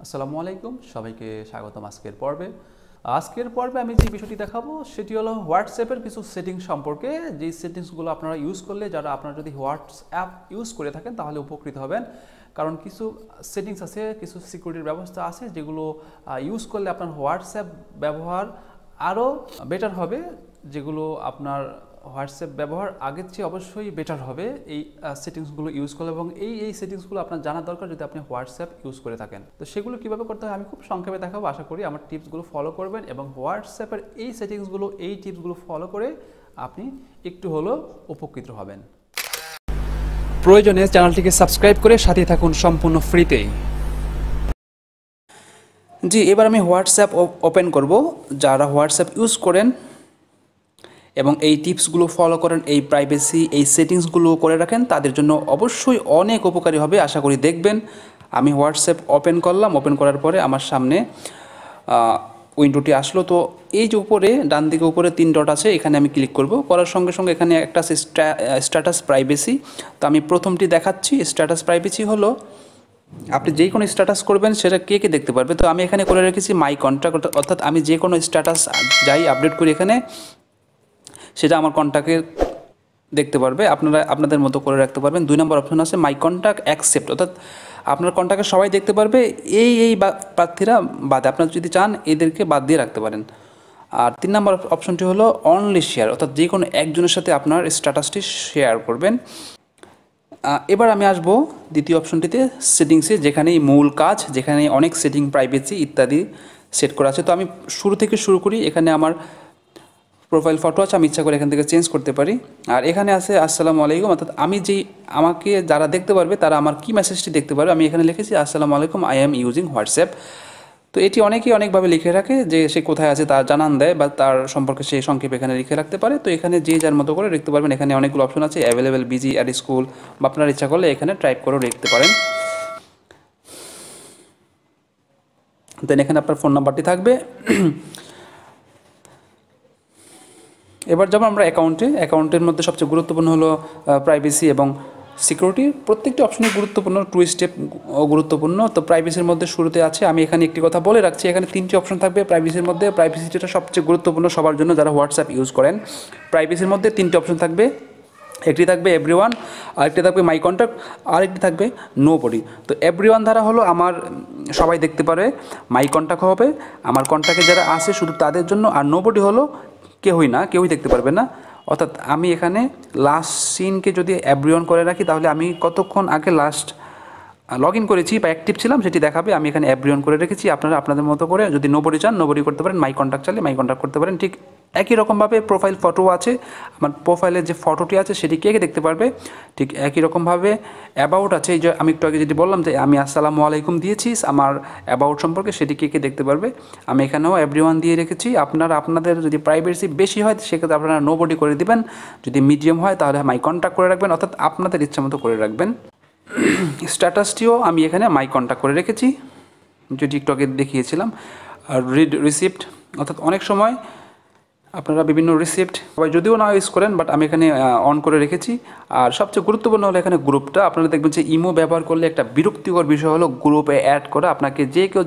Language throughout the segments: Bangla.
আসসালামু আলাইকুম, সবাইকে স্বাগতম আজকের পর্বে আমি যে বিষয়টি দেখাবো সেটি হলো হোয়াটসঅ্যাপের কিছু সেটিং সম্পর্কে। যেই সেটিংসগুলো আপনারা ইউজ করলে, আপনারা যদি হোয়াটসঅ্যাপ ইউজ করে থাকেন তাহলে উপকৃত হবেন। কারণ কিছু সেটিংস আছে, কিছু সিকিউরিটির ব্যবস্থা আছে যেগুলো ইউজ করলে আপনার হোয়াটসঅ্যাপ ব্যবহার আরও বেটার হবে, যেগুলো আপনার হোয়াটসঅ্যাপ ব্যবহার আগের চেয়ে অবশ্যই বেটার হবে এই সেটিংসগুলো ইউজ করলে, এবং এই সেটিংসগুলো আপনার জানা দরকার যদি আপনি হোয়াটসঅ্যাপ ইউজ করে থাকেন। তো সেগুলো কীভাবে করতে হয় আমি খুব সংক্ষেপে দেখাবো। আশা করি আমার টিপসগুলো ফলো করবেন এবং হোয়াটসঅ্যাপের এই সেটিংসগুলো, এই টিপসগুলো ফলো করে আপনি একটু হলেও উপকৃত হবেন। প্রয়োজনে চ্যানেলটিকে সাবস্ক্রাইব করে সাথে থাকুন সম্পূর্ণ ফ্রিতেই। জি, এবার আমি হোয়াটসঅ্যাপ ওপেন করব। যারা হোয়াটসঅ্যাপ ইউজ করেন এবং এই টিপসগুলো ফলো করেন, এই প্রাইভেসি, এই সেটিংসগুলো করে রাখেন, তাদের জন্য অবশ্যই অনেক উপকারী হবে। আশা করি দেখবেন। আমি হোয়াটসঅ্যাপ ওপেন করলাম, ওপেন করার পরে আমার সামনে উইন্ডোটি আসলো। তো এই যে উপরে ডান দিকে উপরে 3 ডট আছে, এখানে আমি ক্লিক করব। করার সঙ্গে সঙ্গে এখানে একটা আছে স্ট্যাটাস প্রাইভেসি। তো আমি প্রথমটি দেখাচ্ছি। স্ট্যাটাস প্রাইভেসি হলো আপনি যে কোনো স্ট্যাটাস করবেন সেটা কে কে দেখতে পারবে। তো আমি এখানে করে রেখেছি মাই কন্ট্যাক্ট, অর্থাৎ আমি যে কোনো স্ট্যাটাস যাই আপডেট করি এখানে, সেটা আমার কন্ট্যাক্টে দেখতে পারবে। আপনারা আপনাদের মতো করে রাখতে পারবেন। 2 নম্বর অপশন আছে মাই কন্ট্যাক্ট অ্যাকসেপ্ট, অর্থাৎ আপনার কন্ট্যাক্টে সবাই দেখতে পারবে, এই প্রার্থীরা বাদে আপনারা যদি চান এদেরকে বাদ দিয়ে রাখতে পারেন। আর 3 নম্বর অপশনটি হলো অনলি শেয়ার, অর্থাৎ যে কোনো একজনের সাথে আপনার স্ট্যাটাসটি শেয়ার করবেন। এবার আমি আসবো দ্বিতীয় অপশনটিতে সেটিংসে, যেখানেই মূল কাজ, যেখানে অনেক সেটিং, প্রাইভেসি ইত্যাদি সেট করা আছে। তো আমি শুরু থেকে শুরু করি। এখানে আমার প্রোফাইল ফটো আছে, আমি ইচ্ছা করে এখান থেকে চেঞ্জ করতে পারি। আর এখানে আছে আসসালামু আলাইকুম, অর্থাৎ আমাকে যারা দেখতে পারবে তারা আমার কি মেসেজটি দেখতে পারবে। আমি এখানে লিখেছি আসসালামু আলাইকুম, আই এম ইউজিং হোয়াটসঅ্যাপ। তো এটি অনেকেই অনেকভাবে লিখে রাখে, যে সে কোথায় আছে তার জানান দেয় বা তার সম্পর্কে সে সংক্ষেপে এখানে লিখে রাখতে পারে। তো এখানে যে যার মতো করে লিখতে পারবেন। এখানে অনেকগুলো অপশন আছে, অ্যাভেলেবেল, বিজি, অ্যাট স্কুল, বা আপনার ইচ্ছা করলে এখানে টাইপ করেও লিখতে পারেন। দেন এখানে আপনার ফোন নাম্বারটি থাকবে। এবার যাব আমরা অ্যাকাউন্টের মধ্যে সবচেয়ে গুরুত্বপূর্ণ হলো প্রাইভেসি এবং সিকিউরিটি। প্রত্যেকটি অপশনই গুরুত্বপূর্ণ, 2 স্টেপ গুরুত্বপূর্ণ। তো প্রাইভেসির মধ্যে শুরুতে আছে, আমি এখানে একটি কথা বলে রাখছি, এখানে 3টি অপশন থাকবে প্রাইভেসির মধ্যে। প্রাইভেসিটা সবচেয়ে গুরুত্বপূর্ণ সবার জন্য যারা হোয়াটসঅ্যাপ ইউজ করেন। প্রাইভেসির মধ্যে 3টি অপশন থাকবে। একটি থাকবে এভরিওয়ান, আরেকটি থাকবে মাই কন্ট্যাক্ট, আরেকটি থাকবে নোবডি। তো এভরিওয়ান ধারা হলো আমার সবাই দেখতে পারে, মাই কন্ট্যাক্ট হবে আমার কন্ট্যাক্টে যারা আছে শুধু তাদের জন্য, আর নোবডি হলো কেউই দেখতে পারবে না। অর্থাৎ আমি এখানে লাস্ট সিনকে যদি এভরিওয়ান করে রাখি তাহলে আমি কতক্ষণ আগে লাস্ট লগ ইন করেছি বা অ্যাক্টিভ ছিলাম সেটি দেখাবে। আমি এখানে এভরিওয়ান করে রেখেছি। আপনারা আপনাদের মতো করে যদি নোবডি চান নোবডি করতে পারেন, মাই কন্ট্যাক্ট চাইলে মাই কন্ট্যাক্ট করতে পারেন। ঠিক একই রকমভাবে প্রোফাইল ফটো আছে, আমার প্রোফাইলের যে ফটোটি আছে সেটি কে দেখতে পারবে। ঠিক একই রকমভাবে অ্যাবাউট আছে, এই যে আমি একটু আগে যেটি বললাম যে আমি আসসালামু আলাইকুম দিয়েছি আমার অ্যাবাউট সম্পর্কে, সেটি কে দেখতে পারবে। আমি এখানেও এভরিওয়ান দিয়ে রেখেছি। আপনাদের যদি প্রাইভেসি বেশি হয় সেক্ষেত্রে আপনারা নোবডি করে দিবেন, যদি মিডিয়াম হয় তাহলে মাই কন্ট্যাক্ট করে রাখবেন, অর্থাৎ আপনাদের ইচ্ছা মতো করে রাখবেন। স্ট্যাটাসটিও আমি এখানে মাই কন্ট্যাক্ট করে রেখেছি, যেটি একটু আগে দেখিয়েছিলাম। আর রিসিপ্ট, অর্থাৎ অনেক সময় আপনারা বিভিন্ন রিসিপ্ট যদিও না ইউজ করেন, বাট আমি এখানে অন করে রেখেছি। আর সবচেয়ে গুরুত্বপূর্ণ হলো এখানে গ্রুপটা। আপনারা দেখবেন যে ইমো ব্যবহার করলে একটা বিরক্তিকর বিষয় হলো গ্রুপে অ্যাড করা। আপনাকে যে কেউ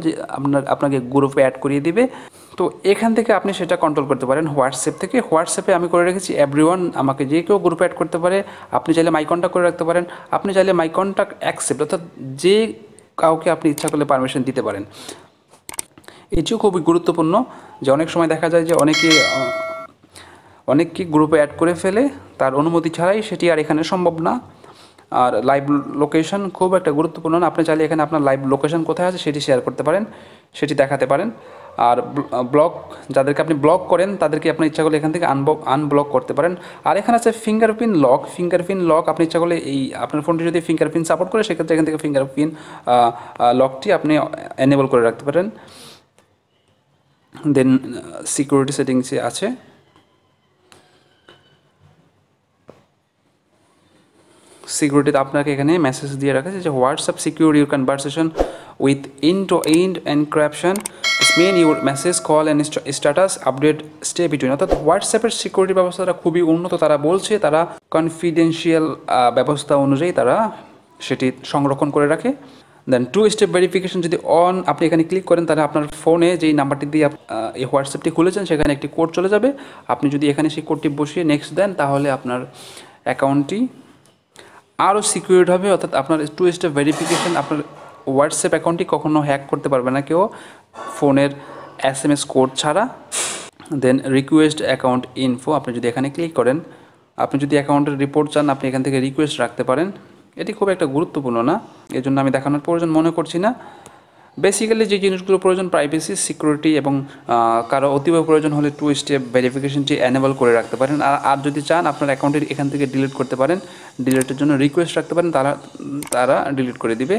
আপনাকে গ্রুপে অ্যাড করিয়ে দিবে। তো এখান থেকে আপনি সেটা কন্ট্রোল করতে পারেন হোয়াটসঅ্যাপ থেকে। হোয়াটসঅ্যাপে আমি করে রেখেছি এভরিওয়ান, আমাকে যে কেউ গ্রুপে অ্যাড করতে পারে। আপনি চাইলে মাই কন্ট্যাক্ট করে রাখতে পারেন, আপনি চাইলে মাই কন্ট্যাক্ট অ্যাকসেপ্ট, অর্থাৎ যে কাউকে আপনি ইচ্ছা করলে পারমিশন দিতে পারেন। এটিও খুবই গুরুত্বপূর্ণ, যে অনেক সময় দেখা যায় যে অনেককে গ্রুপে অ্যাড করে ফেলে তার অনুমতি ছাড়াই, সেটি আর এখানে সম্ভব না। আর লাইভ লোকেশন খুব একটা গুরুত্বপূর্ণ না। আপনি চাইলে এখানে আপনার লাইভ লোকেশন কোথায় আছে সেটি শেয়ার করতে পারেন, সেটি দেখাতে পারেন। আর যাদেরকে আপনি ব্লক করেন তাদেরকে আপনি ইচ্ছা করলে এখান থেকে আনব্লক করতে পারেন। আর এখানে আছে ফিঙ্গারপ্রিন্ট লক। আপনি ইচ্ছা করলে আপনার ফোনটি যদি ফিঙ্গারপ্রিন্ট সাপোর্ট করে সেক্ষেত্রে এখান থেকে ফিঙ্গারপ্রিন্ট লকটি আপনি এনেবল করে রাখতে পারেন। দেন সিকিউরিটি সেটিংসে আছে, সিকিউরিটিতে আপনাকে এখানে মেসেজ দিয়ে রাখা যে WhatsApp secure your conversation with end-to-end encryption, mean your message, call and status update stay between. অর্থাৎ হোয়াটসঅ্যাপের সিকিউরিটি ব্যবস্থাটা খুবই উন্নত। তারা বলছে তারা কনফিডেন্সিয়াল ব্যবস্থা অনুযায়ী তারা সেটি সংরক্ষণ করে রাখে। দেন 2 স্টেপ ভেরিফিকেশন যদি অন আপনি এখানে ক্লিক করেন তাহলে আপনার ফোনে যেই নাম্বারটি দিয়ে এই হোয়াটসঅ্যাপটি খুলেছেন সেখানে একটি কোড চলে যাবে। আপনি যদি এখানে সেই কোডটি বসিয়ে নেক্সট দেন তাহলে আপনার অ্যাকাউন্টটি আরও সিকিউরড হবে, অর্থাৎ আপনার 2 স্টেপ ভেরিফিকেশন আপনার হোয়াটসঅ্যাপ অ্যাকাউন্টটি কখনো হ্যাক করতে পারবে না কেউ ফোনের এসএমএস কোড ছাড়া। দেন রিকোয়েস্ট অ্যাকাউন্ট ইনফো আপনি যদি এখানে ক্লিক করেন, আপনি যদি অ্যাকাউন্টের রিপোর্ট চান আপনি এখান থেকে রিকোয়েস্ট রাখতে পারেন। এটি খুব একটা গুরুত্বপূর্ণ না, এই জন্য আমি দেখানোর প্রয়োজন মনে করছি না। বেসিক্যালি যে জিনিসগুলো প্রয়োজন প্রাইভেসি, সিকিউরিটি এবং কারো অতীব প্রয়োজন হলে 2 স্টেপ ভেরিফিকেশনটি এনেবল করে রাখতে পারেন। আর যদি চান আপনার অ্যাকাউন্টের এখান থেকে ডিলিট করতে পারেন, ডিলিটের জন্য রিকোয়েস্ট রাখতে পারেন, তারা ডিলিট করে দিবে।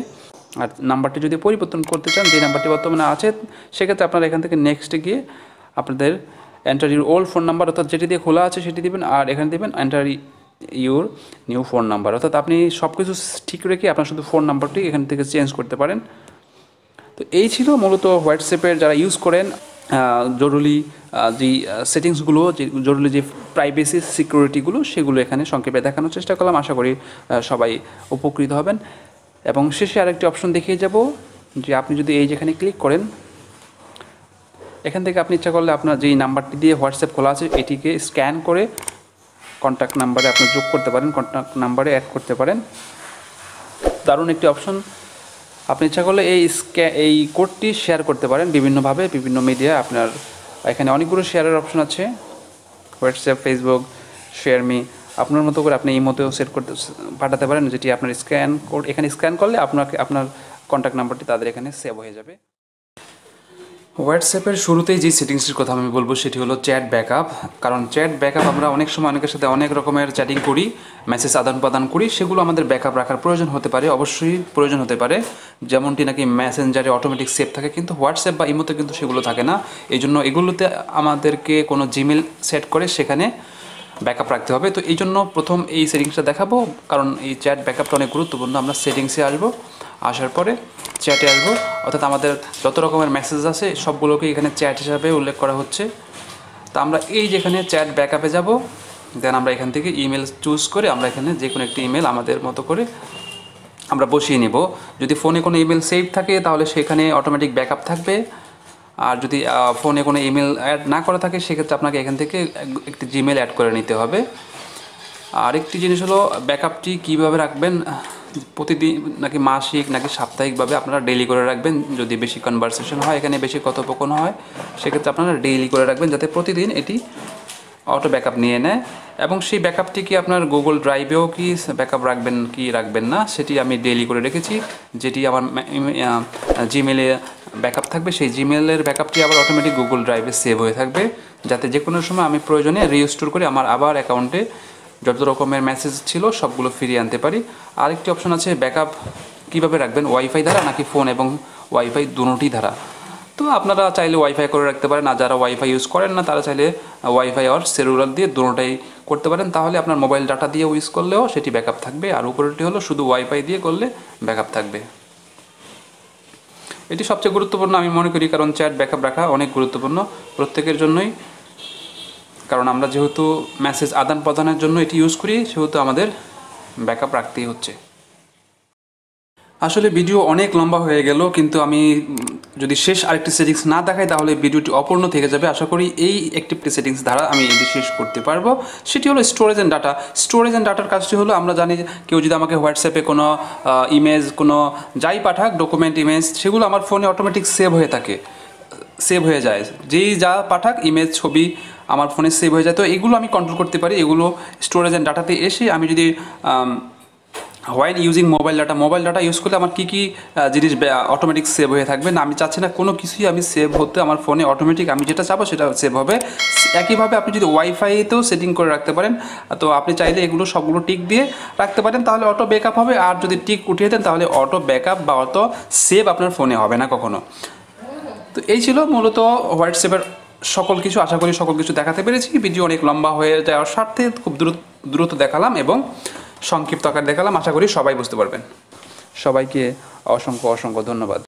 আর নাম্বারটি যদি পরিবর্তন করতে চান, যে নাম্বারটি বর্তমানে আছে, সেক্ষেত্রে আপনারা এখান থেকে নেক্সটে গিয়ে আপনাদের enter your old phone number অর্থাৎ যেটি দিয়ে খোলা আছে সেটি দিবেন, আর এখানে দেবেন enter your new phone number, অর্থাৎ আপনি সব কিছু ঠিক রেখে আপনার শুধু ফোন নাম্বারটি এখান থেকে চেঞ্জ করতে পারেন। তো এই ছিল মূলত হোয়াটসঅ্যাপের যারা ইউজ করেন জরুরি যে সেটিংসগুলো, যে জরুরি যে প্রাইভেসি সিকিউরিটিগুলো, সেগুলো এখানে সংক্ষেপে দেখানোর চেষ্টা করলাম। আশা করি সবাই উপকৃত হবেন। এবং শেষে আরেকটি অপশন দেখিয়ে যাব যে আপনি যদি এই যেখানে ক্লিক করেন, এখান থেকে আপনি ইচ্ছা করলে আপনার যেই নাম্বারটি দিয়ে হোয়াটসঅ্যাপ খোলা আছে এটিকে স্ক্যান করে কন্ট্যাক্ট নাম্বারে আপনি যোগ করতে পারেন, কন্ট্যাক্ট নাম্বারে অ্যাড করতে পারেন। দারুণ একটি অপশন। আপনি ইচ্ছা করলে এই কোডটি শেয়ার করতে পারেন বিভিন্নভাবে, বিভিন্ন মিডিয়া। আপনার এখানে অনেকগুলো শেয়ারের অপশন আছে, হোয়াটসঅ্যাপ, ফেসবুক, শেয়ার মি, আপনার মতো করে আপনি এই মতেও সেট করতে পাঠাতে পারেন, যেটি আপনার স্ক্যান কোড এখানে স্ক্যান করলে আপনার কন্ট্যাক্ট নাম্বারটি তাদের এখানে সেভ হয়ে যাবে। হোয়াটসঅ্যাপের শুরুতেই যে সেটিংসটির কথা আমি বলবো সেটি হলো চ্যাট ব্যাকআপ। কারণ চ্যাট ব্যাকআপ আমরা অনেক সময় অনেকের সাথে অনেক রকমের চ্যাটিং করি, মেসেজ আদান প্রদান করি, সেগুলো আমাদের ব্যাকআপ রাখার প্রয়োজন হতে পারে, অবশ্যই প্রয়োজন হতে পারে। যেমনটি নাকি মেসেঞ্জারে অটোমেটিক সেভ থাকে, কিন্তু হোয়াটসঅ্যাপ বা ইমোতে কিন্তু সেগুলো থাকে না। এই জন্য এগুলোতে আমাদেরকে কোনো জিমেল সেট করে সেখানে ব্যাকআপ রাখতে হবে। তো এই জন্য প্রথম এই সেটিংসটা দেখাবো, কারণ এই চ্যাট ব্যাকআপটা অনেক গুরুত্বপূর্ণ। আমরা সেটিংসে আসবো, আসার পরে চ্যাটে আসবো, অর্থাৎ আমাদের যত রকমের মেসেজ আছে সবগুলোকে এখানে চ্যাট হিসাবে উল্লেখ করা হচ্ছে। তো আমরা এই যেখানে চ্যাট ব্যাকআপে যাব, দেন আমরা এখান থেকে ইমেল চুজ করে আমরা এখানে যে কোনো একটি ইমেল আমাদের মতো করে আমরা বসিয়ে নেব। যদি ফোনে কোনো ইমেল সেভ থাকে তাহলে সেখানে অটোমেটিক ব্যাকআপ থাকবে, আর যদি ফোনে কোনো ইমেল অ্যাড না করা থাকে সেক্ষেত্রে আপনাকে এখান থেকে একটি জিমেল অ্যাড করে নিতে হবে। আরেকটি জিনিস হলো ব্যাকআপটি কীভাবে রাখবেন, প্রতিদিন নাকি মাসিক নাকি সাপ্তাহিকভাবে আপনারা ডেইলি করে রাখবেন। যদি বেশি কনভারসেশন হয়, এখানে বেশি কথোপকথন হয়, সেক্ষেত্রে আপনারা ডেইলি করে রাখবেন যাতে প্রতিদিন এটি অটো ব্যাকআপ নিয়ে নেয়। এবং সেই ব্যাকআপটি কি আপনার গুগল ড্রাইভেও কি ব্যাকআপ রাখবেন কি রাখবেন না সেটি আমি ডেইলি করে রেখেছি। যেটি আমার জিমেলে ব্যাকআপ থাকবে, সেই জিমেলের ব্যাকআপটি আবার অটোমেটিক গুগল ড্রাইভে সেভ হয়ে থাকবে, যাতে যে কোনো সময় আমি প্রয়োজনে রিস্টোর করে আমার আবার অ্যাকাউন্টে যত রকমের মেসেজ ছিল সবগুলো ফিরিয়ে আনতে পারি। আরেকটি অপশন আছে ব্যাকআপ কীভাবে রাখবেন, ওয়াইফাই দ্বারা নাকি ফোন এবং ওয়াইফাই দুটোটি দ্বারা। তো আপনারা চাইলে ওয়াইফাই করে রাখতে পারেন, আর যারা ওয়াইফাই ইউজ করেন না তারা চাইলে ওয়াইফাই আর সেলুলার দিয়ে দুটোটাই করতে পারেন। তাহলে আপনার মোবাইল ডাটা দিয়ে ইউজ করলেও সেটি ব্যাকআপ থাকবে, আর উপরেরটি হলো শুধু ওয়াইফাই দিয়ে করলে ব্যাকআপ থাকবে। এটি সবচেয়ে গুরুত্বপূর্ণ আমি মনে করি, কারণ চ্যাট ব্যাকআপ রাখা অনেক গুরুত্বপূর্ণ প্রত্যেকের জন্যই। কারণ আমরা যেহেতু মেসেজ আদান প্রদানের জন্য এটি ইউজ করি, সেহেতু আমাদের ব্যাকআপ রাখতেই হচ্ছে। আসলে ভিডিও অনেক লম্বা হয়ে গেল, কিন্তু আমি যদি শেষ আরেকটি সেটিংস না দেখাই তাহলে ভিডিওটি অপূর্ণ থেকে যাবে। আশা করি এই একটি সেটিংস দ্বারা আমি এটি শেষ করতে পারবো। সেটি হলো storage and data. Storage and ডাটার কাজটি হলো, আমরা জানি কেউ যদি আমাকে হোয়াটসঅ্যাপে কোনো ইমেজ, কোনো যাই পাঠাক, ডকুমেন্ট, ইমেজ, সেগুলো আমার ফোনে অটোমেটিক সেভ হয়ে থাকে, সেভ হয়ে যায়। যেই যা পাঠাক, ইমেজ, ছবি আমার ফোনে সেভ হয়ে যায়। তো এগুলো আমি কন্ট্রোল করতে পারি। এগুলো স্টোরেজ অ্যান্ড ডাটাতে এসে আমি যদি while using mobile data use করলে আমার কী কী জিনিস অটোমেটিক সেভ হয়ে থাকবে না, আমি চাচ্ছি না কোনো কিছুই আমি সেভ হতে আমার ফোনে অটোমেটিক আমি যেটা চাবো সেটা সেভ হবে। একইভাবে আপনি যদি ওয়াইফাইতেও সেটিং করে রাখতে পারেন, তো আপনি চাইলে এগুলো সবগুলো টিক দিয়ে রাখতে পারেন, তাহলে অটো ব্যাকআপ হবে। আর যদি টিক উঠিয়ে দেন তাহলে অটো ব্যাকআপ বা অটো সেভ আপনার ফোনে হবে না কখনো। তো এই ছিল মূলত হোয়াটসঅ্যাপের সকল কিছু। আশা করি সকল কিছু দেখাতে পেরেছি। ভিডিও অনেক লম্বা হয়ে যাওয়ার স্বার্থে খুব দ্রুত দেখালাম এবং সংক্ষিপ্ত আকার দেখালাম। আশা করি সবাই বুঝতে পারবেন। সবাইকে অসংখ্য ধন্যবাদ।